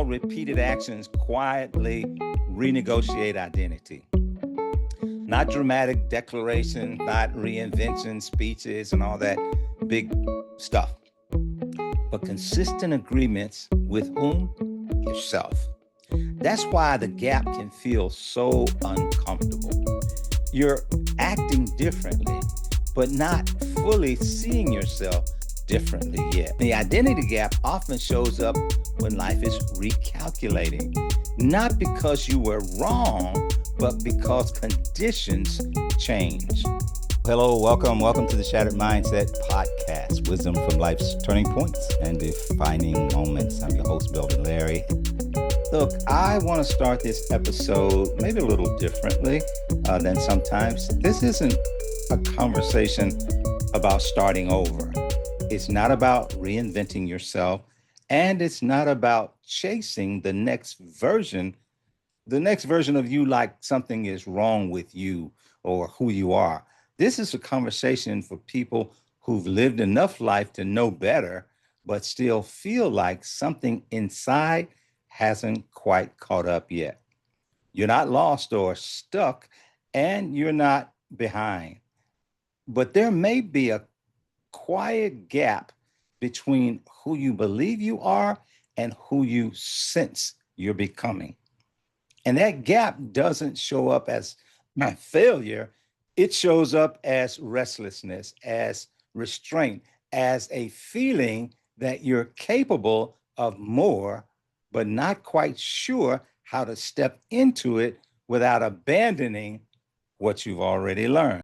small, repeated actions quietly renegotiate identity. Not dramatic declarations, not reinvention speeches and all that big stuff, but consistent agreements with whom? Yourself. That's why the gap can feel so uncomfortable. You're acting differently, but not fully seeing yourself differently yet. The identity gap often shows up when life is recalculating, not because you were wrong, but because conditions change. Hello, welcome to the Shattered Mindset Podcast, wisdom from life's turning points and defining moments. I'm your host, Melvin Larry. Look, I want to start this episode maybe a little differently than sometimes. This isn't a conversation about starting over. It's not about reinventing yourself, and it's not about chasing the next version of you like something is wrong with you or who you are. This is a conversation for people who've lived enough life to know better, but still feel like something inside hasn't quite caught up yet. You're not lost or stuck, and you're not behind. But there may be a quiet gap between who you believe you are and who you sense you're becoming. And that gap doesn't show up as my failure. It shows up as restlessness, as restraint, as a feeling that you're capable of more, but not quite sure how to step into it without abandoning what you've already learned.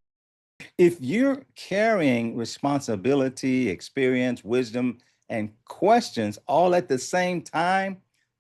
If you're carrying responsibility, experience, wisdom, and questions all at the same time,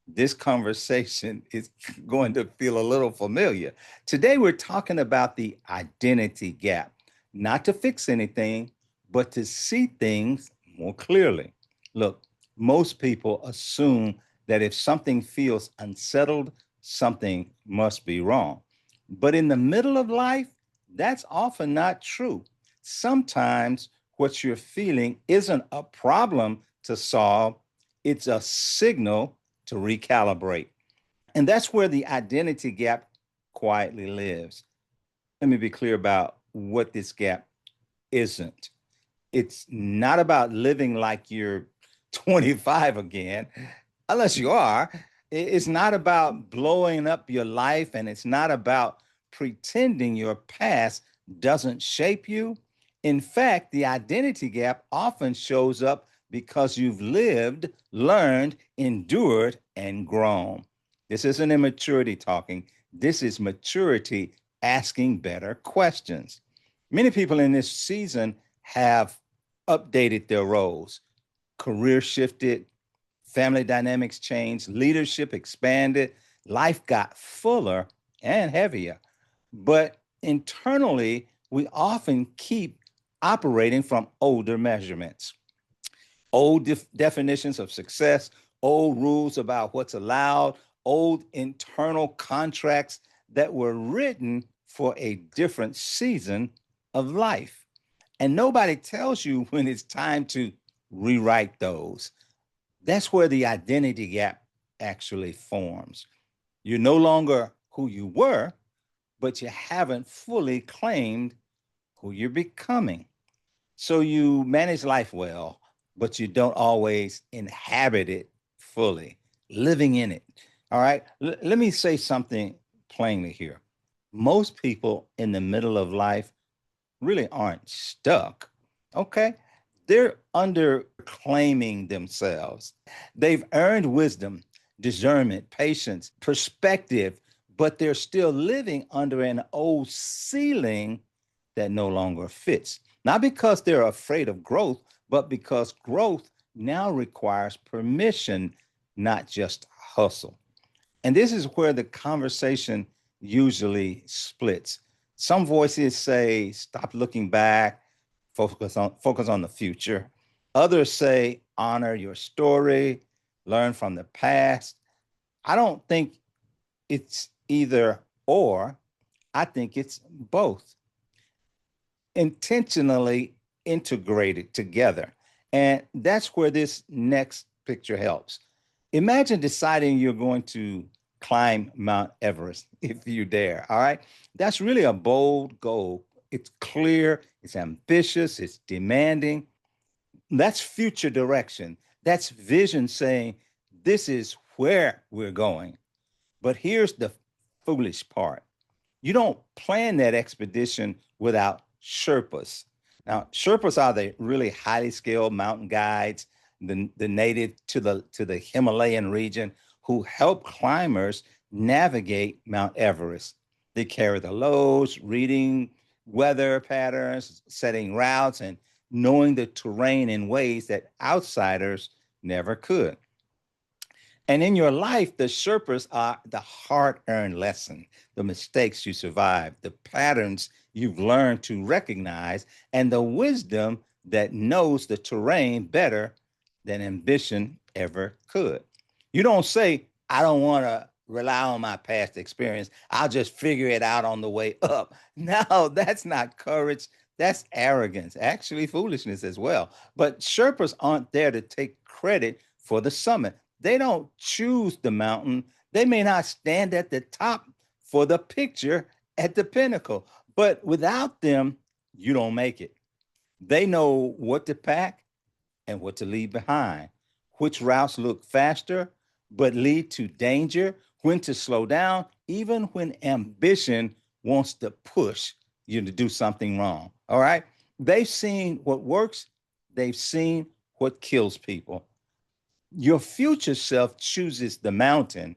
this conversation is going to feel a little familiar. Today, we're talking about the identity gap, not to fix anything, but to see things more clearly. Look, most people assume that if something feels unsettled, something must be wrong. But in the middle of life, that's often not true. Sometimes what you're feeling isn't a problem to solve, it's a signal to recalibrate. And that's where the identity gap quietly lives. Let me be clear about what this gap isn't. It's not about living like you're 25 again, unless you are. It's not about blowing up your life, and it's not about pretending your past doesn't shape you. In fact, the identity gap often shows up because you've lived, learned, endured, and grown. This isn't immaturity talking. This is maturity asking better questions. Many people in this season have updated their roles, career shifted, family dynamics changed, leadership expanded, life got fuller and heavier. But internally, we often keep operating from older measurements, old definitions of success, old rules about what's allowed, old internal contracts that were written for a different season of life. And nobody tells you when it's time to rewrite those. That's where the identity gap actually forms. You're no longer who you were, but you haven't fully claimed who you're becoming. So you manage life well, but you don't always inhabit it fully, living in it. All right. Let me say something plainly here. Most people in the middle of life really aren't stuck. Okay. They're under claiming themselves. They've earned wisdom, discernment, patience, perspective, but they're still living under an old ceiling that no longer fits. Not because they're afraid of growth, but because growth now requires permission, not just hustle. And this is where the conversation usually splits. Some voices say, stop looking back, focus on the future. Others say, honor your story, learn from the past. I don't think it's either or. I think it's both, intentionally integrated together. And that's where this next picture helps. Imagine deciding you're going to climb Mount Everest if you dare. All right. That's really a bold goal. It's clear, it's ambitious, it's demanding. That's future direction. That's vision saying, this is where we're going. But here's the foolish part: you don't plan that expedition without Sherpas. Now, Sherpas are the really highly skilled mountain guides, the native to the Himalayan region, who help climbers navigate Mount Everest. They carry the loads, reading weather patterns, setting routes, and knowing the terrain in ways that outsiders never could. And in your life, the Sherpas are the hard earned lesson, the mistakes you survived, the patterns you've learned to recognize, and the wisdom that knows the terrain better than ambition ever could. You don't say, I don't want to rely on my past experience. I'll just figure it out on the way up. No, that's not courage. That's arrogance, actually, foolishness as well. But Sherpas aren't there to take credit for the summit. They don't choose the mountain. They may not stand at the top for the picture at the pinnacle, but without them, you don't make it. They know what to pack and what to leave behind, which routes look faster but lead to danger, when to slow down, even when ambition wants to push you to do something wrong. All right. They've seen what works, they've seen what kills people. Your future self chooses the mountain.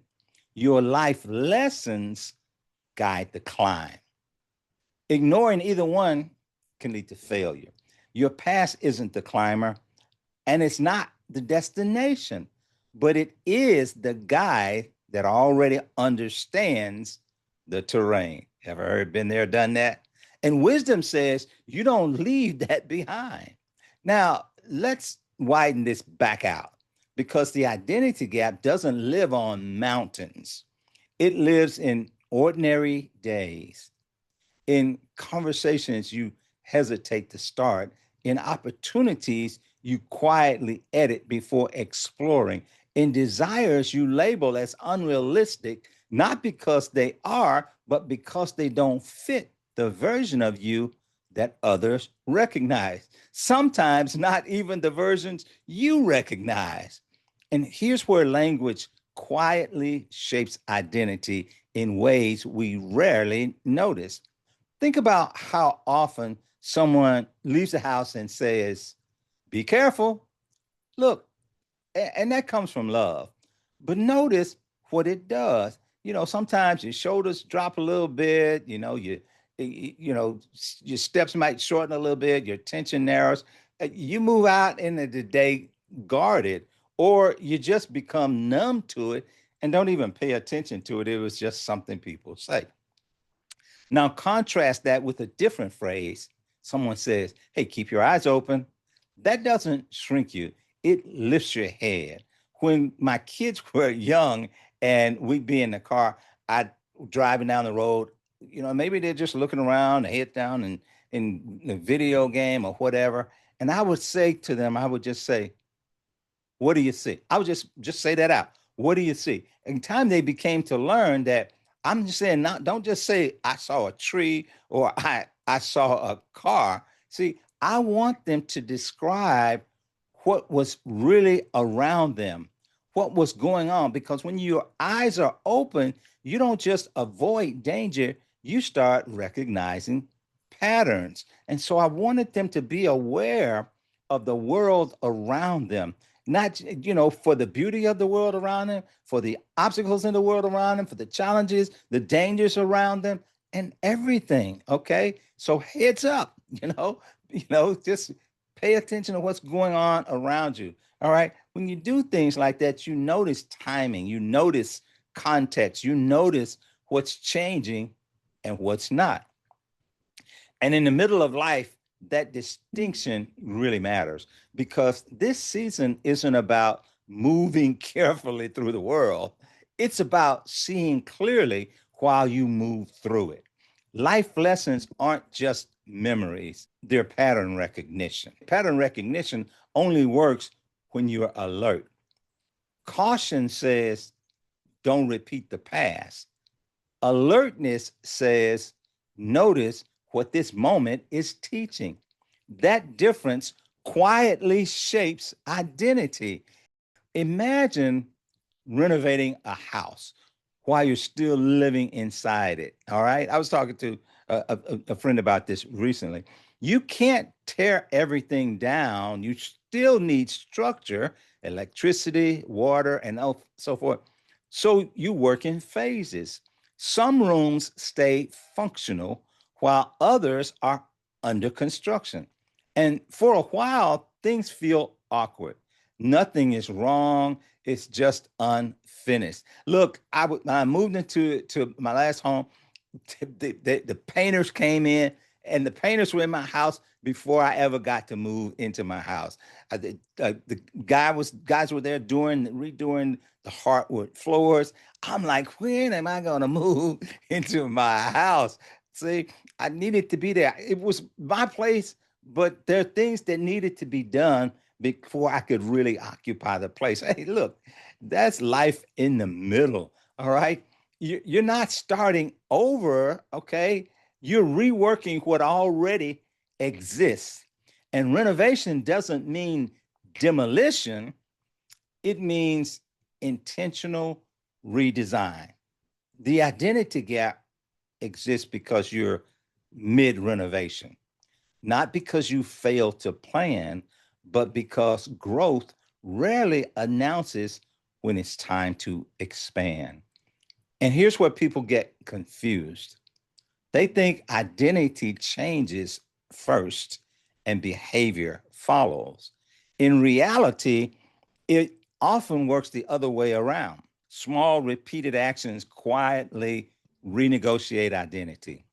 Your life lessons guide the climb. Ignoring either one can lead to failure. Your past isn't the climber, and it's not the destination, but it is the guide that already understands the terrain. Ever heard, been there, done that? And wisdom says you don't leave that behind. Now, let's widen this back out, because the identity gap doesn't live on mountains, it lives in ordinary days, in conversations you hesitate to start, in opportunities you quietly edit before exploring, in desires you label as unrealistic, not because they are, but because they don't fit the version of you that others recognize. Sometimes not even the versions you recognize. And here's where language quietly shapes identity in ways we rarely notice. Think about how often someone leaves the house and says, be careful. Look, and that comes from love. But notice what it does. Sometimes your shoulders drop a little bit, your steps might shorten a little bit, your tension narrows. You move out into the day guarded, or you just become numb to it and don't even pay attention to it. It was just something people say. Now, contrast that with a different phrase. Someone says, hey, keep your eyes open. That doesn't shrink you, it lifts your head. When my kids were young and we'd be in the car, I'd driving down the road, maybe they're just looking around, head down in the video game or whatever. And I would say to them, I would just say, what do you see? I would just say that out. What do you see? In time they became to learn that I'm just saying, not don't just say I saw a tree or I saw a car. See, I want them to describe what was really around them, what was going on. Because when your eyes are open, you don't just avoid danger, you start recognizing patterns. And so I wanted them to be aware of the world around them, not for the beauty of the world around them, for the obstacles in the world around them, for the challenges, the dangers around them, and everything. Okay, so heads up, just pay attention to what's going on around you. All right, when you do things like that, you notice timing, you notice context, you notice what's changing and what's not. And in the middle of life, that distinction really matters, because this season isn't about moving carefully through the world. It's about seeing clearly while you move through it. Life lessons aren't just memories, they're pattern recognition. Pattern recognition only works when you're alert. Caution says, don't repeat the past. Alertness says, notice what this moment is teaching. That difference quietly shapes identity. Imagine renovating a house while you're still living inside it. All right. I was talking to a friend about this recently. You can't tear everything down. You still need structure, electricity, water, and so forth. So you work in phases. Some rooms stay functional while others are under construction. And for a while, things feel awkward. Nothing is wrong. It's just unfinished. Look, I moved into my last home. The painters came in, and the painters were in my house before I ever got to move into my house. The guys were there doing redoing the hardwood floors. I'm like, when am I gonna move into my house? See, I needed to be there. It was my place, but there are things that needed to be done before I could really occupy the place. Hey, look, that's life in the middle. All right. You're not starting over. Okay. You're reworking what already exists. And renovation doesn't mean demolition, it means intentional redesign. The identity gap exists because you're mid renovation, not because you failed to plan, but because growth rarely announces when it's time to expand. And here's where people get confused. They think identity changes first and behavior follows. In reality, it often works the other way around. Small, repeated actions quietly renegotiate identity.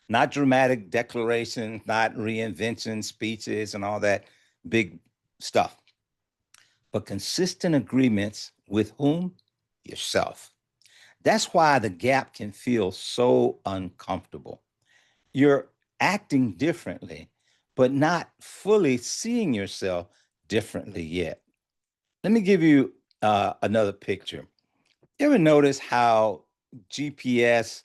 Not dramatic declarations, not reinvention speeches and all that big stuff, but consistent agreements with whom? Yourself. That's why the gap can feel so uncomfortable. You're acting differently, but not fully seeing yourself differently yet. Let me give you another picture. You ever notice how GPS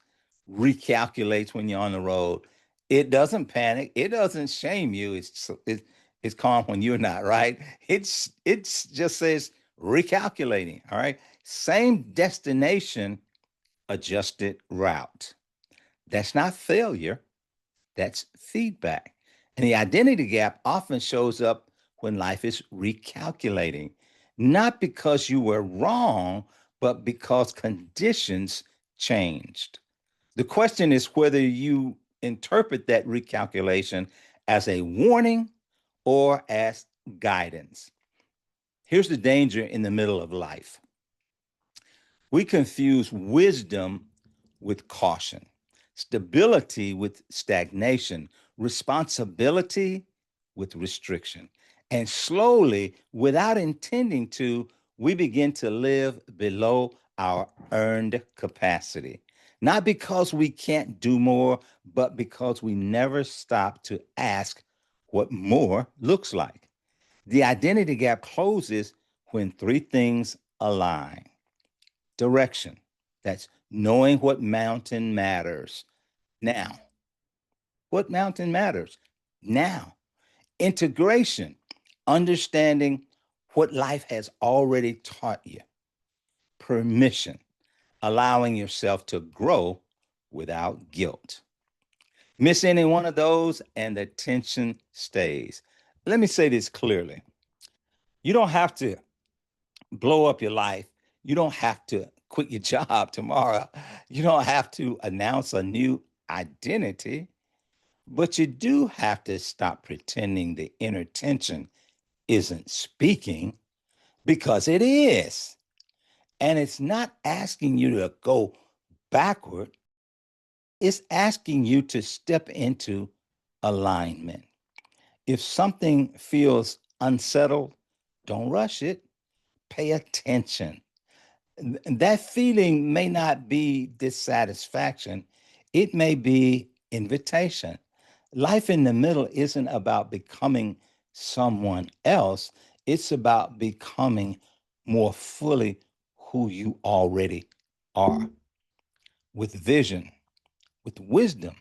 recalculates when you're on the road? It doesn't panic. It doesn't shame you. It's calm when you're not, right? It's just says recalculating. All right. Same destination, adjusted route. That's not failure. That's feedback. And the identity gap often shows up when life is recalculating, not because you were wrong, but because conditions changed. The question is whether you interpret that recalculation as a warning or as guidance. Here's the danger in the middle of life: we confuse wisdom with caution, stability with stagnation, responsibility with restriction. And slowly, without intending to, we begin to live below our earned capacity. Not because we can't do more, but because we never stop to ask what more looks like. The identity gap closes when three things align: direction, that's knowing what mountain matters now. What mountain matters now? Integration, understanding what life has already taught you. Permission, allowing yourself to grow without guilt. Miss any one of those, and the tension stays. Let me say this clearly: you don't have to blow up your life. You don't have to quit your job tomorrow. You don't have to announce a new identity, but you do have to stop pretending the inner tension isn't speaking, because it is. And it's not asking you to go backward, it's asking you to step into alignment. If something feels unsettled, don't rush it, pay attention. That feeling may not be dissatisfaction, it may be invitation. Life in the middle isn't about becoming someone else, it's about becoming more fully who you already are, with vision, with wisdom,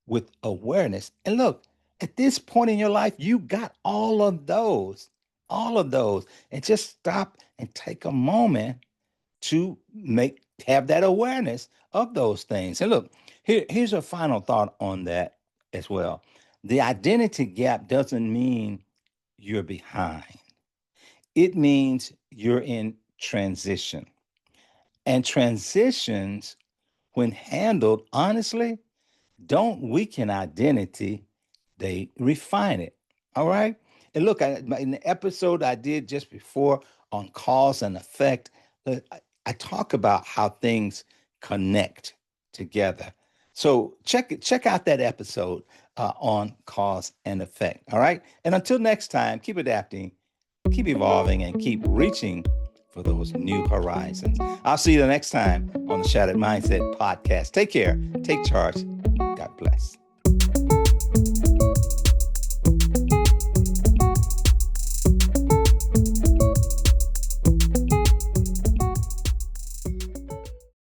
with awareness. And look, at this point in your life, you got all of those. And just stop and take a moment to have that awareness of those things. And look, here's a final thought on that as well. The identity gap doesn't mean you're behind. It means you're in transition. And transitions, when handled honestly, don't weaken identity, they refine it. All right. And look, in the episode I did just before on cause and effect, I talk about how things connect together. So check out that episode on cause and effect. All right. And until next time, keep adapting, keep evolving, and keep reaching for those new horizons. I'll see you the next time on the Shattered Mindset podcast. Take care. Take charge. God bless.